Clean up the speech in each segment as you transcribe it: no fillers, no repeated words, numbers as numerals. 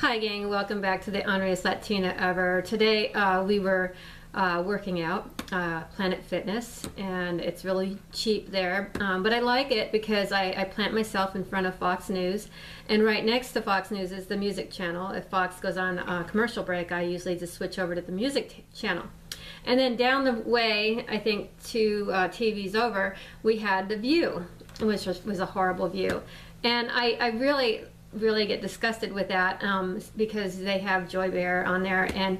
Hi gang, welcome back to the Unraised Latina Ever. Today we were working out, Planet Fitness, and it's really cheap there, but I like it because I plant myself in front of Fox News, and right next to Fox News is the music channel. If Fox goes on a commercial break, I usually just switch over to the music channel. And then down the way, I think 2 TVs over, we had The View, which was a horrible view. And I really get disgusted with that because they have Joy Bear on there, and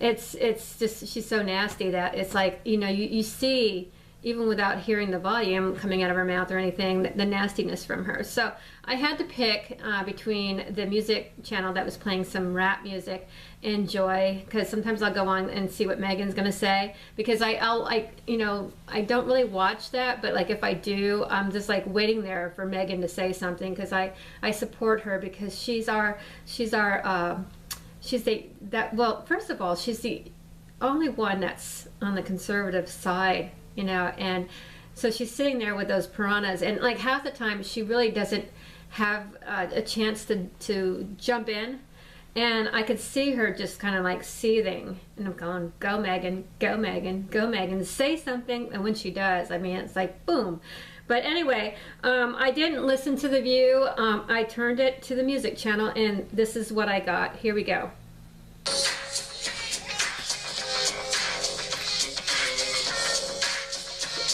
it's just, she's so nasty that it's like, you know, you see, even without hearing the volume coming out of her mouth or anything, the nastiness from her. So I had to pick between the music channel that was playing some rap music and Joy, because sometimes I'll go on and see what Megan's gonna say, because I don't really watch that, but like if I do, I'm just like waiting there for Megan to say something, because I support her, because well, first of all, she's the only one that's on the conservative side, you know, and so she's sitting there with those piranhas, and like half the time she really doesn't have a chance to jump in, and I could see her just kind of like seething, and I'm going, go Megan, go Megan, go Megan, say something. And when she does, I mean, it's like boom. But anyway, I didn't listen to The View. I turned it to the music channel, and this is what I got. Here we go.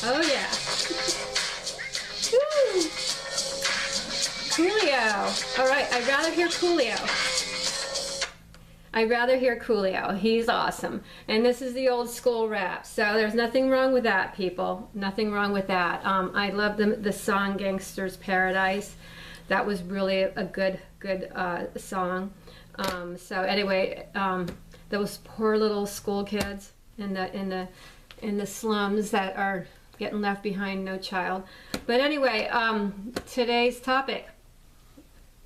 Oh yeah. Woo. Coolio. All right, I'd rather hear Coolio. I'd rather hear Coolio. He's awesome. And this is the old school rap. So there's nothing wrong with that, people. Nothing wrong with that. I love the song Gangsters Paradise. That was really a good song. So anyway, those poor little school kids in the slums that are getting left behind, no child. But anyway, today's topic.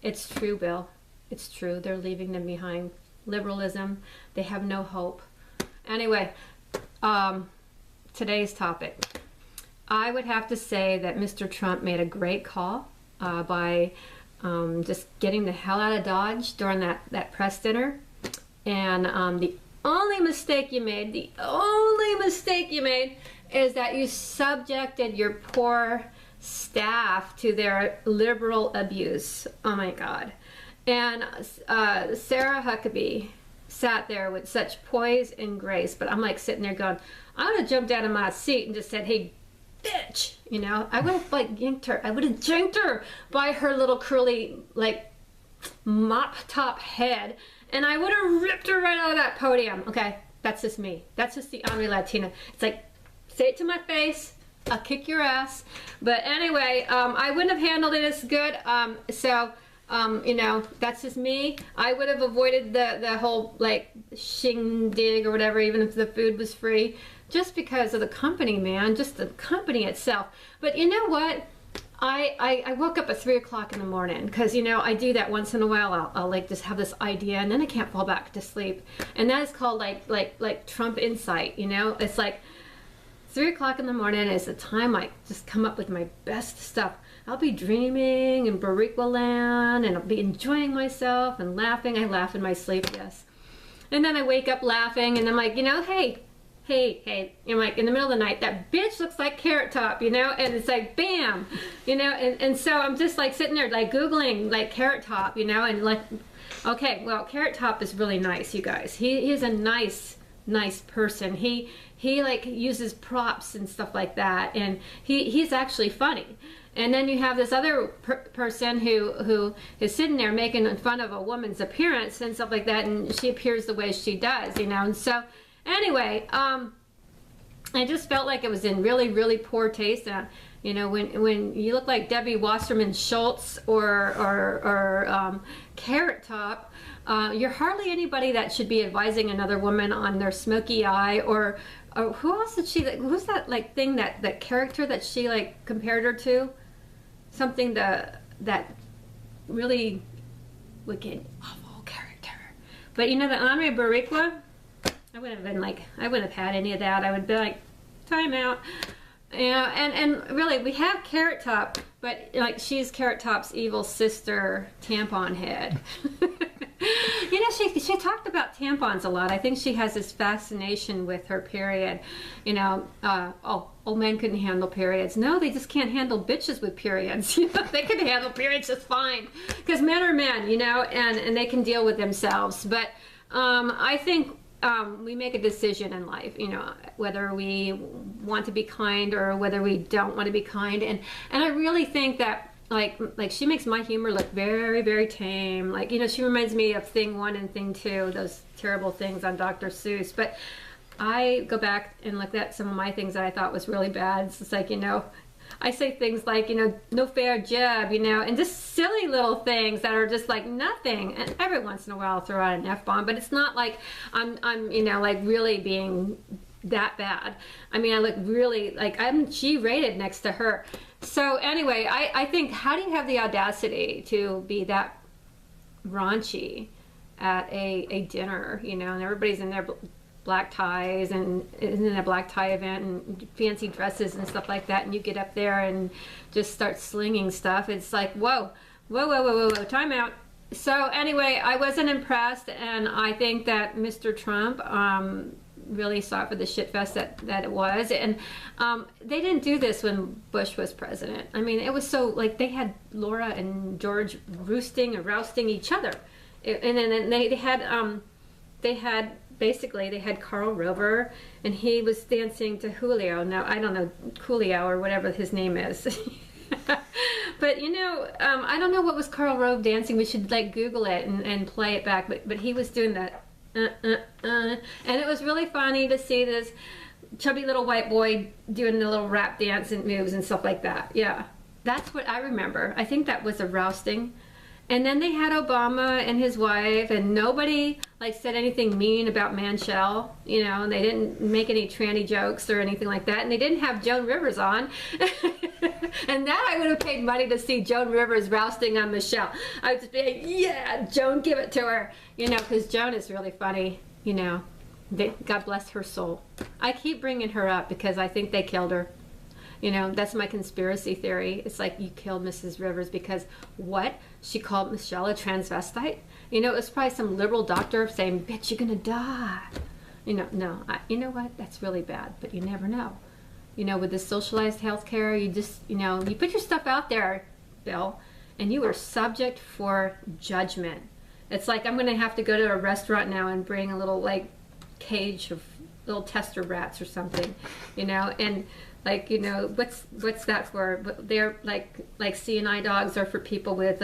It's true, Bill. It's true. They're leaving them behind. Liberalism. They have no hope. Anyway, today's topic. I would have to say that Mr. Trump made a great call by just getting the hell out of Dodge during that press dinner. And the only mistake you made is that you subjected your poor staff to their liberal abuse. Oh my God. And Sarah Huckabee sat there with such poise and grace, but I'm like sitting there going, I would have jumped out of my seat and just said, hey, bitch, you know, I would have like yanked her. I would have janked her by her little curly, like, mop top head, and I would have ripped her right out of that podium. Okay, that's just me. That's just the Unreal Latina. It's like, say it to my face, I'll kick your ass. But anyway, I wouldn't have handled it as good. You know, that's just me. I would have avoided the whole like shindig or whatever, even if the food was free, just because of the company, man, just the company itself. But you know what? I woke up at 3 o'clock in the morning, because, you know, I do that once in a while. I'll like just have this idea, and then I can't fall back to sleep. And that is called like Trump insight, you know? It's like 3 o'clock in the morning is the time I just come up with my best stuff. I'll be dreaming in Boricua land, and I'll be enjoying myself and laughing. I laugh in my sleep, yes. And then I wake up laughing, and I'm like, you know, hey, you know, like in the middle of the night, that bitch looks like Carrot Top, you know, and it's like, bam, you know, and so I'm just like sitting there like Googling like Carrot Top, you know, and like, okay, well, Carrot Top is really nice, you guys. He's a nice person. He like uses props and stuff like that, and he's actually funny. And then you have this other person who is sitting there making fun of a woman's appearance and stuff like that, and she appears the way she does, you know. And so anyway, I just felt like it was in really poor taste. You know, when you look like Debbie Wasserman Schultz or Carrot Top, you're hardly anybody that should be advising another woman on their smoky eye, or who else did she, like, who's that like thing, that character that she like compared her to? Something that really wicked, awful character. But you know, the Andre Boricua, I wouldn't have been like, I wouldn't have had any of that. I would be like, time out. You know, and really, we have Carrot Top, but like she's Carrot Top's evil sister, Tampon Head. You know, she talked about tampons a lot. I think she has this fascination with her period. You know, old men couldn't handle periods. No, they just can't handle bitches with periods. You know, they can handle periods just fine because men are men. You know, and they can deal with themselves. But I think we make a decision in life. You know, whether we want to be kind or whether we don't want to be kind. And I really think that. Like she makes my humor look very, very tame. Like, you know, she reminds me of Thing 1 and Thing 2, those terrible things on Dr. Seuss. But I go back and look at some of my things that I thought was really bad. It's just like, you know, I say things like, you know, no fair jab, you know, and just silly little things that are just like nothing. And every once in a while I'll throw out an F-bomb, but it's not like I'm you know, like really being that bad. I mean, I look really like I'm G-rated next to her. So anyway, I think, how do you have the audacity to be that raunchy at a dinner, you know, and everybody's in their black ties and in a black tie event and fancy dresses and stuff like that, and you get up there and just start slinging stuff. It's like, whoa, time out. So anyway, I wasn't impressed, and I think that Mr. Trump really saw it for the shit fest that it was. And they didn't do this when Bush was president. I mean, it was so, like, they had Laura and George roosting and rousting each other. And then they had basically they had Carl Rover, and he was dancing to Julio. Now, I don't know, Coolio or whatever his name is. But, you know, I don't know what was Carl Rove dancing. We should, like, Google it and play it back. But he was doing that. And it was really funny to see this chubby little white boy doing the little rap dance and moves and stuff like that. Yeah, that's what I remember. I think that was a rousting. And then they had Obama and his wife, and nobody like said anything mean about Manchel, you know, and they didn't make any tranny jokes or anything like that, and they didn't have Joan Rivers on. And that I would have paid money to see Joan Rivers rousting on Michelle. I would just be like, yeah, Joan, give it to her, you know, because Joan is really funny, you know. God bless her soul. I keep bringing her up because I think they killed her. You know, that's my conspiracy theory. It's like, you killed Mrs. Rivers because what? She called Michelle a transvestite? You know, it was probably some liberal doctor saying, bitch, you're gonna die. You know, no, you know what? That's really bad, but you never know. You know, with this socialized healthcare, you just, you know, you put your stuff out there, Bill, and you are subject for judgment. It's like, I'm gonna have to go to a restaurant now and bring a little, like, cage of little tester rats or something, you know, and like, you know, what's that for? They're like CNI dogs are for people with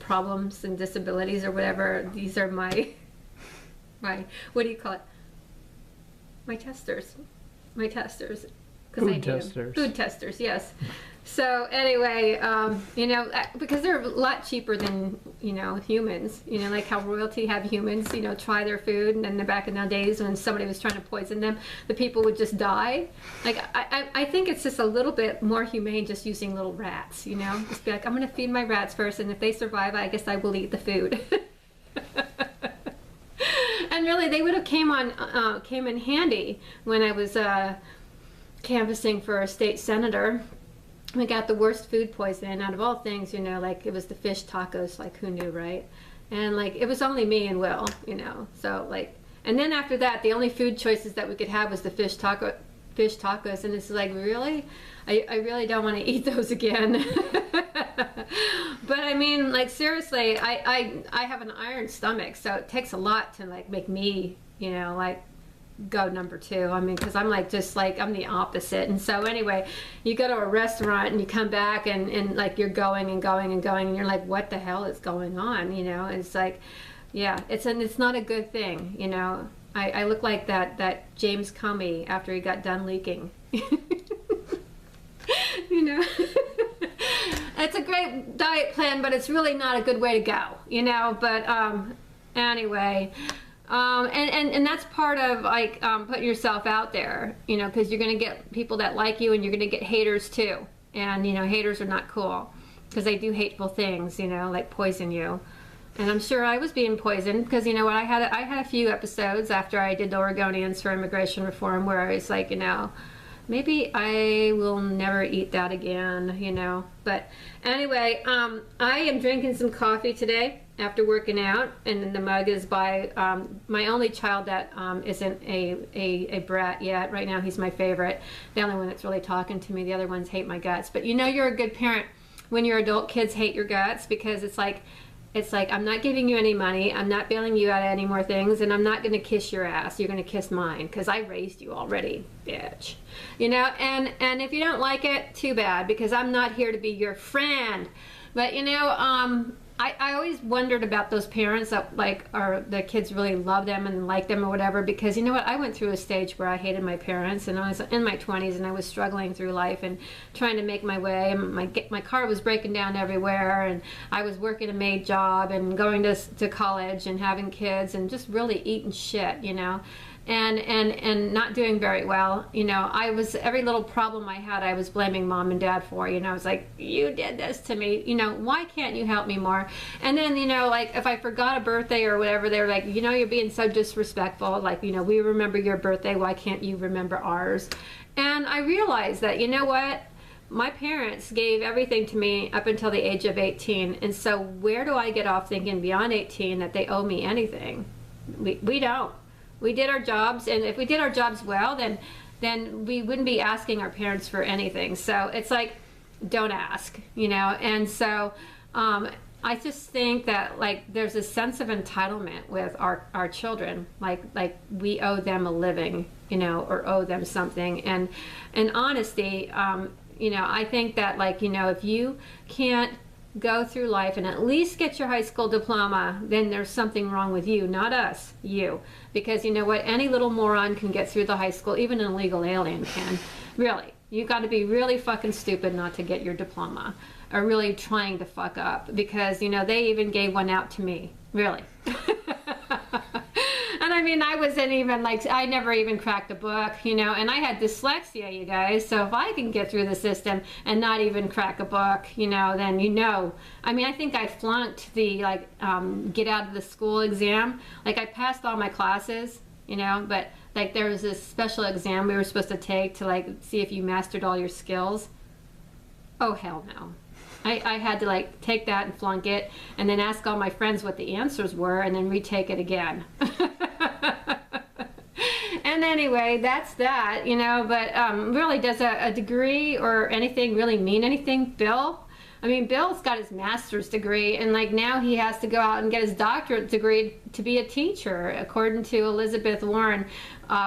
problems and disabilities or whatever. These are my what do you call it? My testers. Food testers. Food testers, yes. So anyway, you know, because they're a lot cheaper than, you know, humans. You know, like how royalty have humans, you know, try their food, and then back in the days when somebody was trying to poison them, the people would just die. Like, I think it's just a little bit more humane just using little rats, you know? Just be like, I'm going to feed my rats first, and if they survive, I guess I will eat the food. And really, they would have came in handy when I was canvassing for a state senator. We got the worst food poisoning out of all things, you know, like it was the fish tacos, like who knew, right? And like it was only me and Will, you know, so like, and then after that, the only food choices that we could have was the fish tacos, and it's like, really? I really don't want to eat those again. But I mean, like, seriously, I have an iron stomach, so it takes a lot to like make me, you know, like go number two. I mean, because I'm like, just like, I'm the opposite. And so anyway, you go to a restaurant and you come back and like you're going and going and going, and you're like, what the hell is going on, you know? And it's like, yeah, it's not a good thing, you know. I look like that James Comey after he got done leaking. You know. It's a great diet plan, but it's really not a good way to go, you know. But anyway, and that's part of like putting yourself out there, you know, because you're gonna get people that like you, and you're gonna get haters too. And you know, haters are not cool because they do hateful things, you know, like poison you. And I'm sure I was being poisoned because, you know what, I had a few episodes after I did the Oregonians for immigration reform where I was like, you know, maybe I will never eat that again, you know. But anyway, I am drinking some coffee today after working out, and the mug is by my only child that isn't a brat yet. Right now he's my favorite, the only one that's really talking to me. The other ones hate my guts. But you know you're a good parent when your adult kids hate your guts, because it's like I'm not giving you any money, I'm not bailing you out of any more things, and I'm not going to kiss your ass. You're going to kiss mine, because I raised you already, bitch. You know, and if you don't like it, too bad, because I'm not here to be your friend. But you know, I always wondered about those parents that like the kids really love them and like them or whatever, because you know what, I went through a stage where I hated my parents, and I was in my 20s and I was struggling through life and trying to make my way, and my car was breaking down everywhere, and I was working a maid job and going to college and having kids and just really eating shit, you know. And not doing very well, you know. Every little problem I had, I was blaming mom and dad for, you know. I was like, you did this to me, you know, why can't you help me more? And then, you know, like if I forgot a birthday or whatever, they were like, you know, you're being so disrespectful, like, you know, we remember your birthday, why can't you remember ours? And I realized that, you know what, my parents gave everything to me up until the age of 18, and so where do I get off thinking beyond 18 that they owe me anything? We don't. We did our jobs, and if we did our jobs well, then we wouldn't be asking our parents for anything. So it's like, don't ask, you know. And so I just think that like there's a sense of entitlement with our children, like we owe them a living, you know, or owe them something. And honesty, you know, I think that, like, you know, if you can't go through life and at least get your high school diploma, then there's something wrong with you, not us, you. Because you know what, any little moron can get through the high school, even an illegal alien can. Really, you got to be really fucking stupid not to get your diploma, or really trying to fuck up, because you know they even gave one out to me, really. And I mean, I wasn't even like, I never even cracked a book, you know, and I had dyslexia, you guys, so if I can get through the system and not even crack a book, you know, then you know. I mean, I think I flunked the, like, get out of the school exam. Like, I passed all my classes, you know, but, like, there was this special exam we were supposed to take to, like, see if you mastered all your skills. Oh, hell no. I had to, like, take that and flunk it, and then ask all my friends what the answers were, and then retake it again. And anyway, that's that, you know. But really, does a degree or anything really mean anything? Bill? I mean, Bill's got his master's degree, and like now he has to go out and get his doctorate degree to be a teacher. According to Elizabeth Warren,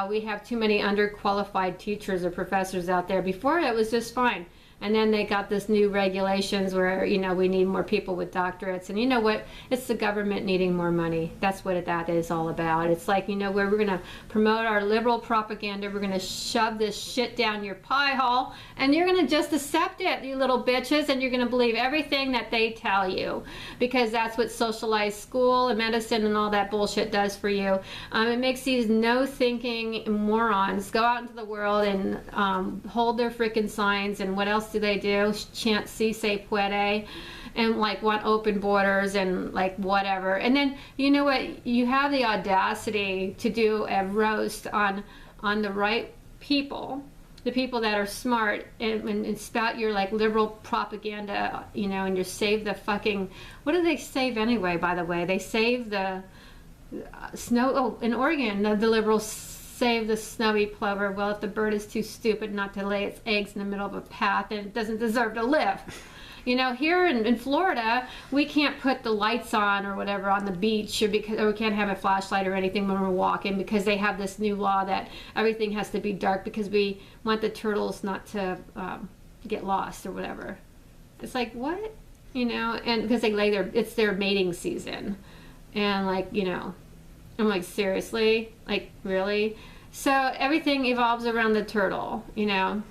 we have too many underqualified teachers or professors out there. Before, it was just fine. And then they got this new regulations where, you know, we need more people with doctorates. And you know what? It's the government needing more money. That's what that is all about. It's like, you know, where we're going to promote our liberal propaganda. We're going to shove this shit down your pie hole. And you're going to just accept it, you little bitches. And you're going to believe everything that they tell you. Because that's what socialized school and medicine and all that bullshit does for you. It makes these no-thinking morons go out into the world and hold their frickin' signs. And what else do they do? Chant "Si se puede," and like want open borders and like whatever. And then you know what? You have the audacity to do a roast on the right people, the people that are smart, and spout your like liberal propaganda, you know, and you save the fucking, what do they save anyway? By the way, they save the snow. Oh, in Oregon, the liberals save the snowy plover. Well, if the bird is too stupid not to lay its eggs in the middle of a path, then it doesn't deserve to live. You know, here in Florida, we can't put the lights on or whatever on the beach, or we can't have a flashlight or anything when we're walking, because they have this new law that everything has to be dark because we want the turtles not to get lost or whatever. It's like, what? You know, and because it's their mating season. And like, you know, I'm like, seriously? Like, really? So everything evolves around the turtle, you know?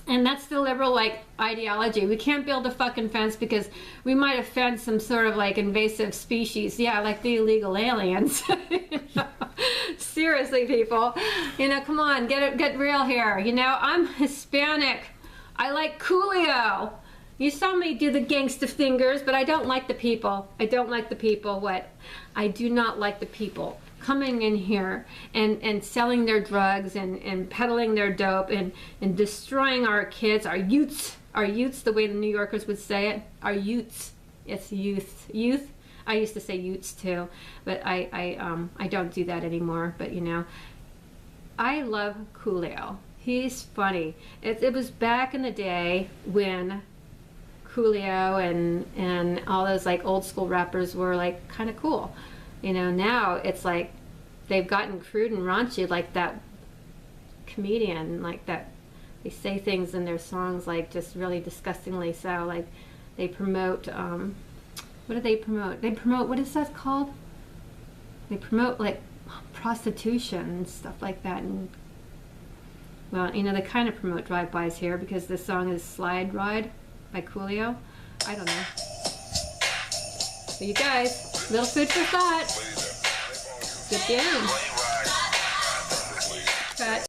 And that's the liberal, like, ideology. We can't build a fucking fence because we might offend some sort of, like, invasive species. Yeah, like the illegal aliens. You know? Seriously, people. You know, come on, get real here. You know, I'm Hispanic. I like Coolio. You saw me do the gangster fingers, but I don't like the people. I don't like the people. What? I do not like the people. coming in here and selling their drugs and peddling their dope and destroying our kids, our youths, the way the New Yorkers would say it, our youths. It's youth. I used to say youths too, but I don't do that anymore. But you know, I love Coolio. He's funny. It was back in the day when Coolio and all those like old school rappers were like kind of cool. You know, now it's like they've gotten crude and raunchy, like that comedian, like that. They say things in their songs like just really disgustingly so. Like they promote, what do they promote? They promote, what is that called? They promote like prostitution and stuff like that. And well, you know, they kind of promote drive-bys here because the song is Slide Ride by Coolio. I don't know. So you guys, little food for thought. Good game.